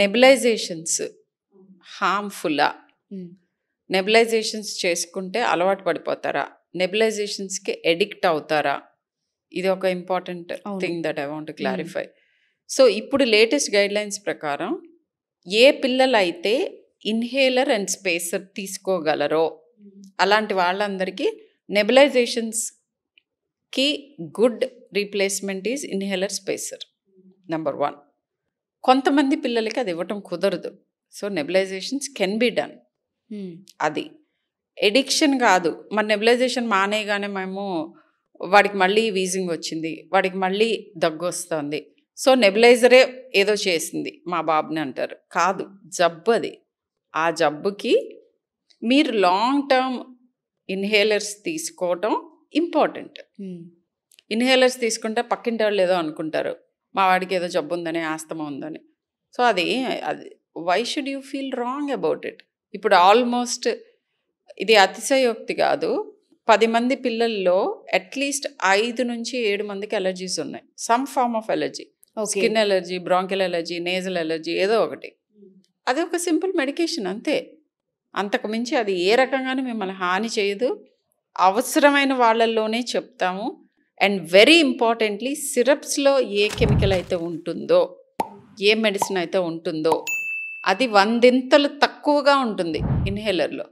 Nebulisations హార్మ్ఫుల్లా? Nebulisations చేసుకుంటే అలవాటు పడిపోతారా? నెబులైజేషన్స్కి addict అవుతారా? ఇది ఒక important thing that I want clarify. So ఇప్పుడు లేటెస్ట్ గైడ్లైన్స్ ప్రకారం ఏ పిల్లలైతే ఇన్హేలర్ అండ్ స్పేసర్ తీసుకోగలరో అలాంటి వాళ్ళందరికీ నెబులైజేషన్స్కి good replacement is inhaler spacer. Number 1. కొంతమంది పిల్లలకి అది ఇవ్వటం కుదరదు. So nebulisations can be done. అది ఎడిక్షన్ కాదు. మన నెబులైజేషన్ మానేయగానే మేము వాడికి మళ్ళీ వీజింగ్ వచ్చింది, వాడికి మళ్ళీ దగ్గు వస్తుంది, సో నెబులైజరే ఏదో చేసింది మా బాబుని అంటారు. కాదు, జబ్బు అది. ఆ జబ్బుకి మీరు లాంగ్ టర్మ్ ఇన్హేలర్స్ తీసుకోవటం ఇంపార్టెంట్. ఇన్హేలర్స్ తీసుకుంటే పక్కింటి వాళ్ళు ఏదో అనుకుంటారు, మా వాడికి ఏదో జబ్బు ఉందని, ఆస్తమా ఉందని. సో అది why should you feel wrong about it? ఇప్పుడు ఆల్మోస్ట్ ఇది అతిశయోక్తి కాదు, 10 మంది పిల్లల్లో అట్లీస్ట్ 5 నుంచి 7 మందికి అలర్జీస్ ఉన్నాయి. Some form of allergy, skin allergy, bronchial allergy, nasal allergy, ఏదో ఒకటి. అది ఒక సింపుల్ మెడికేషన్ అంతే. అంతకు మించి అది ఏ రకంగానే మిమ్మల్ని హాని చేయదు. అవసరమైన వాళ్ళల్లోనే చెప్తాము. అండ్ వెరీ ఇంపార్టెంట్లీ, సిరప్స్లో ఏ కెమికల్ అయితే ఉంటుందో, ఏ మెడిసిన్ అయితే ఉంటుందో అది 100 తక్కువగా ఉంటుంది ఇన్హేలర్లో.